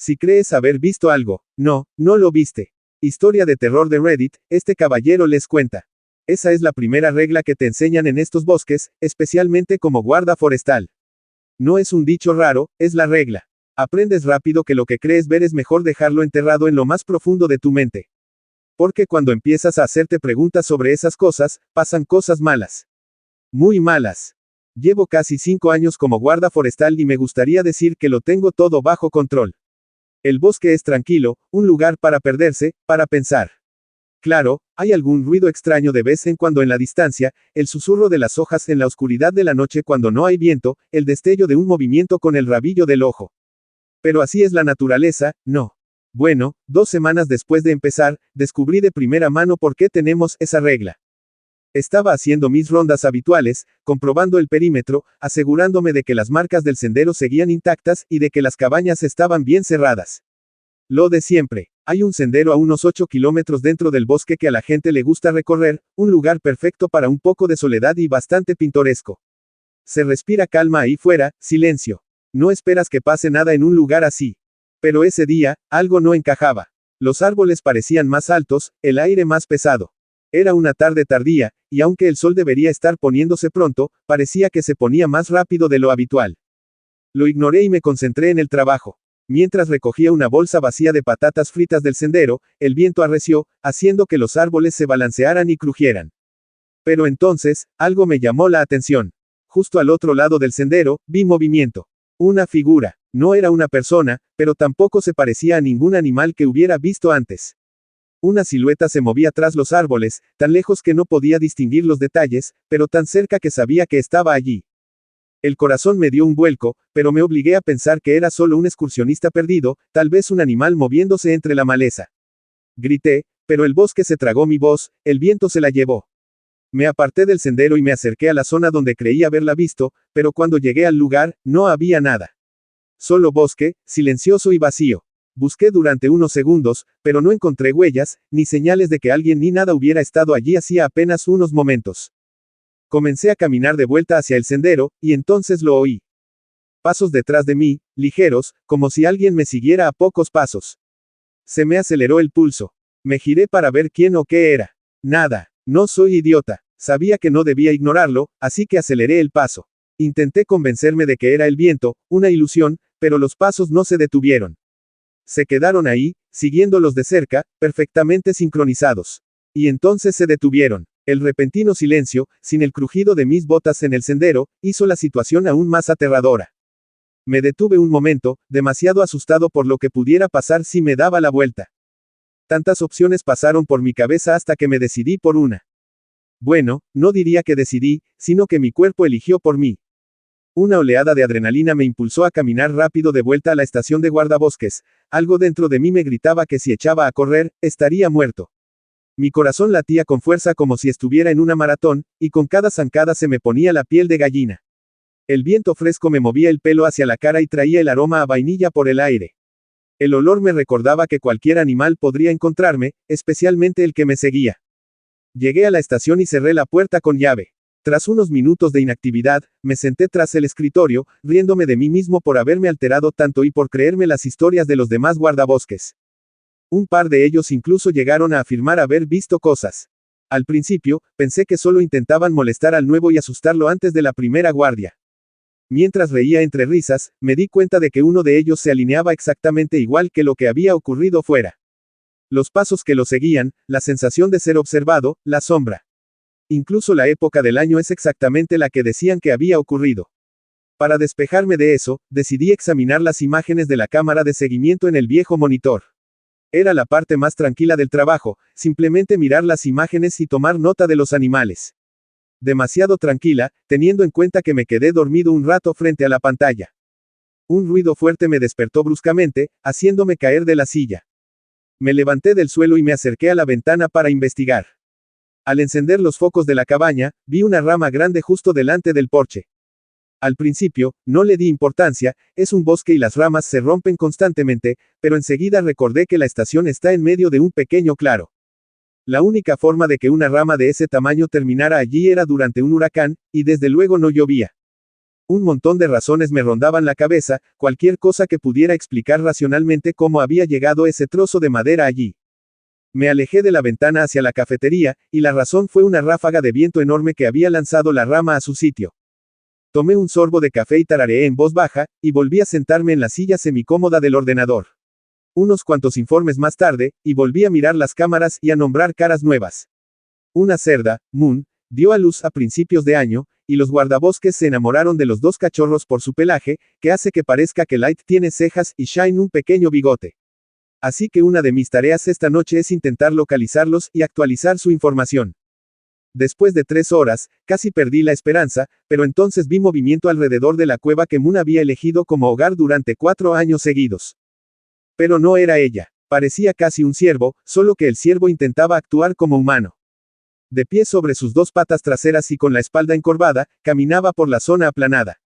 Si crees haber visto algo, no lo viste. Historia de terror de Reddit, este caballero les cuenta. Esa es la primera regla que te enseñan en estos bosques, especialmente como guarda forestal. No es un dicho raro, es la regla. Aprendes rápido que lo que crees ver es mejor dejarlo enterrado en lo más profundo de tu mente. Porque cuando empiezas a hacerte preguntas sobre esas cosas, pasan cosas malas. Muy malas. Llevo casi 5 años como guarda forestal y me gustaría decir que lo tengo todo bajo control. El bosque es tranquilo, un lugar para perderse, para pensar. Claro, hay algún ruido extraño de vez en cuando en la distancia, el susurro de las hojas en la oscuridad de la noche cuando no hay viento, el destello de un movimiento con el rabillo del ojo. Pero así es la naturaleza, ¿no? Bueno, 2 semanas después de empezar, descubrí de primera mano por qué tenemos esa regla. Estaba haciendo mis rondas habituales, comprobando el perímetro, asegurándome de que las marcas del sendero seguían intactas y de que las cabañas estaban bien cerradas. Lo de siempre. Hay un sendero a unos 8 kilómetros dentro del bosque que a la gente le gusta recorrer, un lugar perfecto para un poco de soledad y bastante pintoresco. Se respira calma ahí fuera, silencio. No esperas que pase nada en un lugar así. Pero ese día, algo no encajaba. Los árboles parecían más altos, el aire más pesado. Era una tarde tardía, y aunque el sol debería estar poniéndose pronto, parecía que se ponía más rápido de lo habitual. Lo ignoré y me concentré en el trabajo. Mientras recogía una bolsa vacía de patatas fritas del sendero, el viento arreció, haciendo que los árboles se balancearan y crujieran. Pero entonces, algo me llamó la atención. Justo al otro lado del sendero, vi movimiento. Una figura. No era una persona, pero tampoco se parecía a ningún animal que hubiera visto antes. Una silueta se movía tras los árboles, tan lejos que no podía distinguir los detalles, pero tan cerca que sabía que estaba allí. El corazón me dio un vuelco, pero me obligué a pensar que era solo un excursionista perdido, tal vez un animal moviéndose entre la maleza. Grité, pero el bosque se tragó mi voz, el viento se la llevó. Me aparté del sendero y me acerqué a la zona donde creía haberla visto, pero cuando llegué al lugar, no había nada. Solo bosque, silencioso y vacío. Busqué durante unos segundos, pero no encontré huellas, ni señales de que alguien ni nada hubiera estado allí hacía apenas unos momentos. Comencé a caminar de vuelta hacia el sendero, y entonces lo oí. Pasos detrás de mí, ligeros, como si alguien me siguiera a pocos pasos. Se me aceleró el pulso. Me giré para ver quién o qué era. Nada. No soy idiota. Sabía que no debía ignorarlo, así que aceleré el paso. Intenté convencerme de que era el viento, una ilusión, pero los pasos no se detuvieron. Se quedaron ahí, siguiéndolos de cerca, perfectamente sincronizados. Y entonces se detuvieron. El repentino silencio, sin el crujido de mis botas en el sendero, hizo la situación aún más aterradora. Me detuve un momento, demasiado asustado por lo que pudiera pasar si me daba la vuelta. Tantas opciones pasaron por mi cabeza hasta que me decidí por una. Bueno, no diría que decidí, sino que mi cuerpo eligió por mí. Una oleada de adrenalina me impulsó a caminar rápido de vuelta a la estación de guardabosques. Algo dentro de mí me gritaba que si echaba a correr, estaría muerto. Mi corazón latía con fuerza como si estuviera en una maratón, y con cada zancada se me ponía la piel de gallina. El viento fresco me movía el pelo hacia la cara y traía el aroma a vainilla por el aire. El olor me recordaba que cualquier animal podría encontrarme, especialmente el que me seguía. Llegué a la estación y cerré la puerta con llave. Tras unos minutos de inactividad, me senté tras el escritorio, riéndome de mí mismo por haberme alterado tanto y por creerme las historias de los demás guardabosques. Un par de ellos incluso llegaron a afirmar haber visto cosas. Al principio, pensé que solo intentaban molestar al nuevo y asustarlo antes de la primera guardia. Mientras reía entre risas, me di cuenta de que uno de ellos se alineaba exactamente igual que lo que había ocurrido fuera. Los pasos que lo seguían, la sensación de ser observado, la sombra. Incluso la época del año es exactamente la que decían que había ocurrido. Para despejarme de eso, decidí examinar las imágenes de la cámara de seguimiento en el viejo monitor. Era la parte más tranquila del trabajo, simplemente mirar las imágenes y tomar nota de los animales. Demasiado tranquila, teniendo en cuenta que me quedé dormido un rato frente a la pantalla. Un ruido fuerte me despertó bruscamente, haciéndome caer de la silla. Me levanté del suelo y me acerqué a la ventana para investigar. Al encender los focos de la cabaña, vi una rama grande justo delante del porche. Al principio, no le di importancia, es un bosque y las ramas se rompen constantemente, pero enseguida recordé que la estación está en medio de un pequeño claro. La única forma de que una rama de ese tamaño terminara allí era durante un huracán, y desde luego no llovía. Un montón de razones me rondaban la cabeza, cualquier cosa que pudiera explicar racionalmente cómo había llegado ese trozo de madera allí. Me alejé de la ventana hacia la cafetería, y la razón fue una ráfaga de viento enorme que había lanzado la rama a su sitio. Tomé un sorbo de café y tarareé en voz baja, y volví a sentarme en la silla semicómoda del ordenador. Unos cuantos informes más tarde, y volví a mirar las cámaras y a nombrar caras nuevas. Una cerda, Moon, dio a luz a principios de año, y los guardabosques se enamoraron de los dos cachorros por su pelaje, que hace que parezca que Light tiene cejas y Shine un pequeño bigote. Así que una de mis tareas esta noche es intentar localizarlos y actualizar su información. Después de 3 horas, casi perdí la esperanza, pero entonces vi movimiento alrededor de la cueva que Moon había elegido como hogar durante 4 años seguidos. Pero no era ella. Parecía casi un ciervo, solo que el ciervo intentaba actuar como humano. De pie sobre sus 2 patas traseras y con la espalda encorvada, caminaba por la zona aplanada.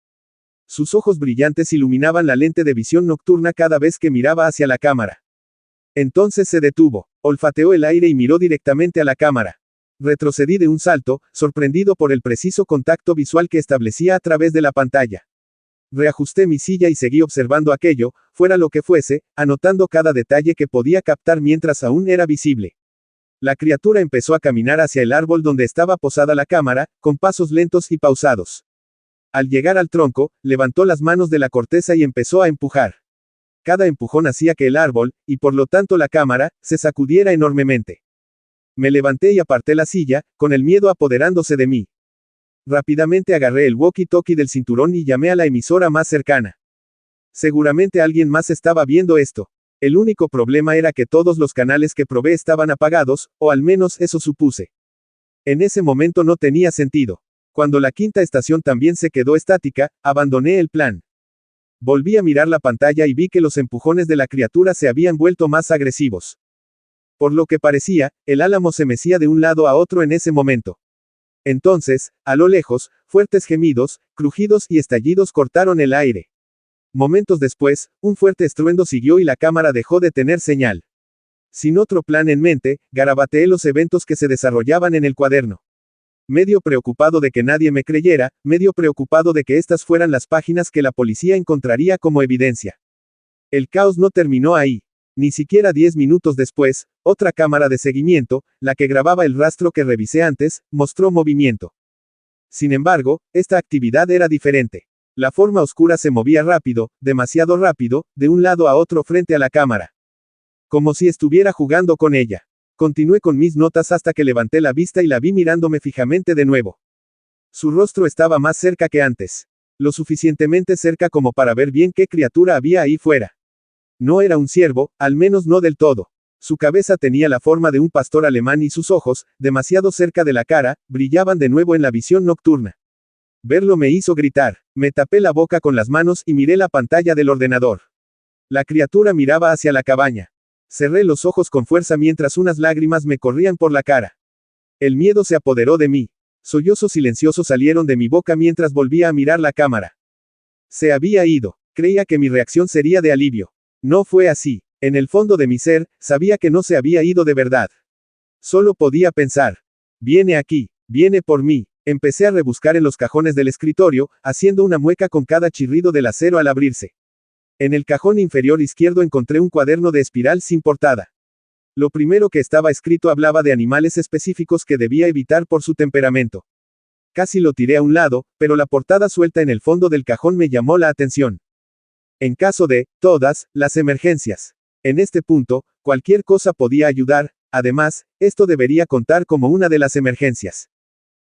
Sus ojos brillantes iluminaban la lente de visión nocturna cada vez que miraba hacia la cámara. Entonces se detuvo, olfateó el aire y miró directamente a la cámara. Retrocedí de un salto, sorprendido por el preciso contacto visual que establecía a través de la pantalla. Reajusté mi silla y seguí observando aquello, fuera lo que fuese, anotando cada detalle que podía captar mientras aún era visible. La criatura empezó a caminar hacia el árbol donde estaba posada la cámara, con pasos lentos y pausados. Al llegar al tronco, levantó las manos de la corteza y empezó a empujar. Cada empujón hacía que el árbol, y por lo tanto la cámara, se sacudiera enormemente. Me levanté y aparté la silla, con el miedo apoderándose de mí. Rápidamente agarré el walkie-talkie del cinturón y llamé a la emisora más cercana. Seguramente alguien más estaba viendo esto. El único problema era que todos los canales que probé estaban apagados, o al menos eso supuse. En ese momento no tenía sentido. Cuando la quinta estación también se quedó estática, abandoné el plan. Volví a mirar la pantalla y vi que los empujones de la criatura se habían vuelto más agresivos. Por lo que parecía, el álamo se mecía de un lado a otro en ese momento. Entonces, a lo lejos, fuertes gemidos, crujidos y estallidos cortaron el aire. Momentos después, un fuerte estruendo siguió y la cámara dejó de tener señal. Sin otro plan en mente, garabateé los eventos que se desarrollaban en el cuaderno. Medio preocupado de que nadie me creyera, medio preocupado de que estas fueran las páginas que la policía encontraría como evidencia. El caos no terminó ahí. Ni siquiera 10 minutos después, otra cámara de seguimiento, la que grababa el rastro que revisé antes, mostró movimiento. Sin embargo, esta actividad era diferente. La forma oscura se movía rápido, demasiado rápido, de un lado a otro frente a la cámara. Como si estuviera jugando con ella. Continué con mis notas hasta que levanté la vista y la vi mirándome fijamente de nuevo. Su rostro estaba más cerca que antes. Lo suficientemente cerca como para ver bien qué criatura había ahí fuera. No era un ciervo, al menos no del todo. Su cabeza tenía la forma de un pastor alemán y sus ojos, demasiado cerca de la cara, brillaban de nuevo en la visión nocturna. Verlo me hizo gritar. Me tapé la boca con las manos y miré la pantalla del ordenador. La criatura miraba hacia la cabaña. Cerré los ojos con fuerza mientras unas lágrimas me corrían por la cara. El miedo se apoderó de mí. Sollozos silenciosos salieron de mi boca mientras volvía a mirar la cámara. Se había ido. Creía que mi reacción sería de alivio. No fue así. En el fondo de mi ser, sabía que no se había ido de verdad. Solo podía pensar. Viene aquí. Viene por mí. Empecé a rebuscar en los cajones del escritorio, haciendo una mueca con cada chirrido del acero al abrirse. En el cajón inferior izquierdo encontré un cuaderno de espiral sin portada. Lo primero que estaba escrito hablaba de animales específicos que debía evitar por su temperamento. Casi lo tiré a un lado, pero la portada suelta en el fondo del cajón me llamó la atención. En caso de, todas, las emergencias. En este punto, cualquier cosa podía ayudar, además, esto debería contar como una de las emergencias.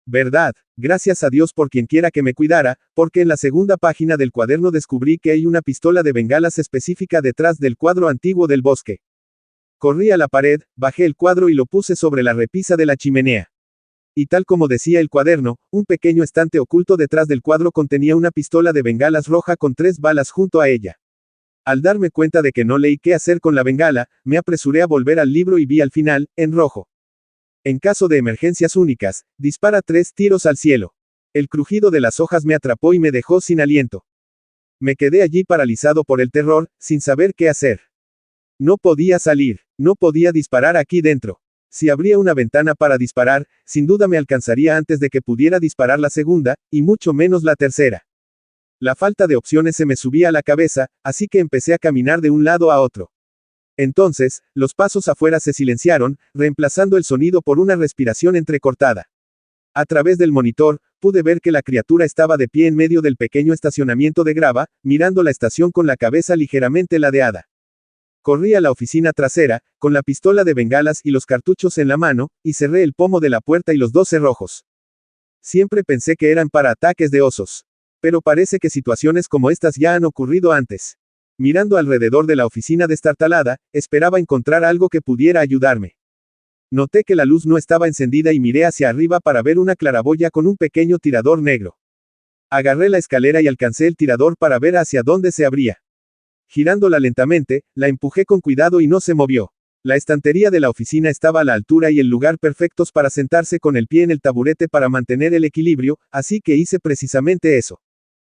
¿Verdad? Gracias a Dios por quien quiera que me cuidara, porque en la segunda página del cuaderno descubrí que hay una pistola de bengalas específica detrás del cuadro antiguo del bosque. Corrí a la pared, bajé el cuadro y lo puse sobre la repisa de la chimenea. Y tal como decía el cuaderno, un pequeño estante oculto detrás del cuadro contenía una pistola de bengalas roja con 3 balas junto a ella. Al darme cuenta de que no leí qué hacer con la bengala, me apresuré a volver al libro y vi al final, en rojo. En caso de emergencias únicas, dispara 3 tiros al cielo. El crujido de las hojas me atrapó y me dejó sin aliento. Me quedé allí paralizado por el terror, sin saber qué hacer. No podía salir, no podía disparar aquí dentro. Si abría una ventana para disparar, sin duda me alcanzaría antes de que pudiera disparar la segunda, y mucho menos la tercera. La falta de opciones se me subía a la cabeza, así que empecé a caminar de un lado a otro. Entonces, los pasos afuera se silenciaron, reemplazando el sonido por una respiración entrecortada. A través del monitor, pude ver que la criatura estaba de pie en medio del pequeño estacionamiento de grava, mirando la estación con la cabeza ligeramente ladeada. Corrí a la oficina trasera, con la pistola de bengalas y los cartuchos en la mano, y cerré el pomo de la puerta y los dos cerrojos. Siempre pensé que eran para ataques de osos. Pero parece que situaciones como estas ya han ocurrido antes. Mirando alrededor de la oficina destartalada, esperaba encontrar algo que pudiera ayudarme. Noté que la luz no estaba encendida y miré hacia arriba para ver una claraboya con un pequeño tirador negro. Agarré la escalera y alcancé el tirador para ver hacia dónde se abría. Girándola lentamente, la empujé con cuidado y no se movió. La estantería de la oficina estaba a la altura y el lugar perfectos para sentarse con el pie en el taburete para mantener el equilibrio, así que hice precisamente eso.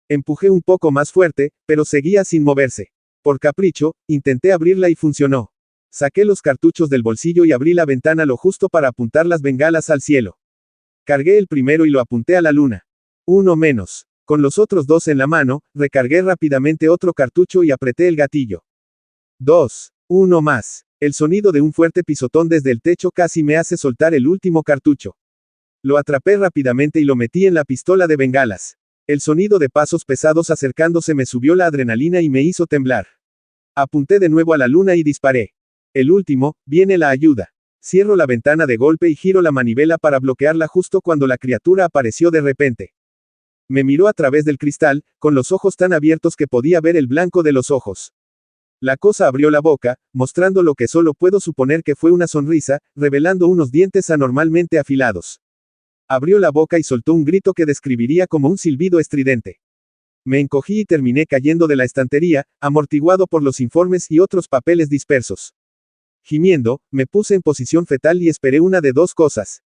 Empujé un poco más fuerte, pero seguía sin moverse. Por capricho, intenté abrirla y funcionó. Saqué los cartuchos del bolsillo y abrí la ventana lo justo para apuntar las bengalas al cielo. Cargué el primero y lo apunté a la luna. Uno menos. Con los otros dos en la mano, recargué rápidamente otro cartucho y apreté el gatillo. 2. Uno más. El sonido de un fuerte pisotón desde el techo casi me hace soltar el último cartucho. Lo atrapé rápidamente y lo metí en la pistola de bengalas. El sonido de pasos pesados acercándose me subió la adrenalina y me hizo temblar. Apunté de nuevo a la luna y disparé. El último, viene la ayuda. Cierro la ventana de golpe y giro la manivela para bloquearla justo cuando la criatura apareció de repente. Me miró a través del cristal, con los ojos tan abiertos que podía ver el blanco de los ojos. La cosa abrió la boca, mostrando lo que solo puedo suponer que fue una sonrisa, revelando unos dientes anormalmente afilados. Abrió la boca y soltó un grito que describiría como un silbido estridente. Me encogí y terminé cayendo de la estantería, amortiguado por los informes y otros papeles dispersos. Gimiendo, me puse en posición fetal y esperé una de dos cosas.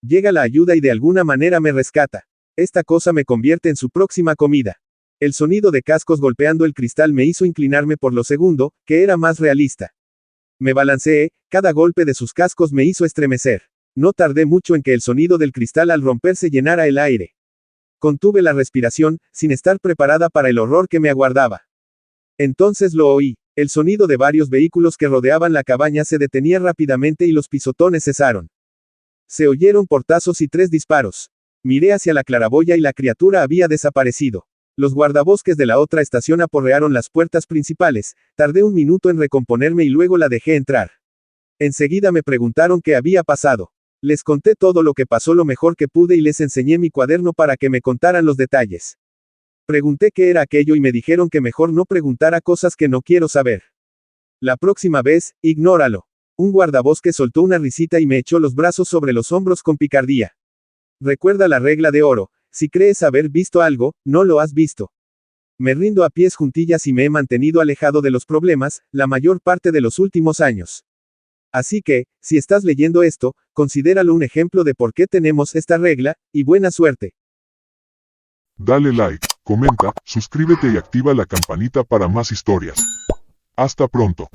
Llega la ayuda y de alguna manera me rescata. Esta cosa me convierte en su próxima comida. El sonido de cascos golpeando el cristal me hizo inclinarme por lo segundo, que era más realista. Me balanceé, cada golpe de sus cascos me hizo estremecer. No tardé mucho en que el sonido del cristal al romperse llenara el aire. Contuve la respiración, sin estar preparada para el horror que me aguardaba. Entonces lo oí. El sonido de varios vehículos que rodeaban la cabaña se detenía rápidamente y los pisotones cesaron. Se oyeron portazos y 3 disparos. Miré hacia la claraboya y la criatura había desaparecido. Los guardabosques de la otra estación aporrearon las puertas principales, tardé un minuto en recomponerme y luego la dejé entrar. Enseguida me preguntaron qué había pasado. Les conté todo lo que pasó lo mejor que pude y les enseñé mi cuaderno para que me contaran los detalles. Pregunté qué era aquello y me dijeron que mejor no preguntara cosas que no quiero saber. La próxima vez, ignóralo. Un guardabosque soltó una risita y me echó los brazos sobre los hombros con picardía. Recuerda la regla de oro, si crees haber visto algo, no lo has visto. Me rindo a pies juntillas y me he mantenido alejado de los problemas, la mayor parte de los últimos años. Así que, si estás leyendo esto, considéralo un ejemplo de por qué tenemos esta regla, y buena suerte. Dale like, comenta, suscríbete y activa la campanita para más historias. Hasta pronto.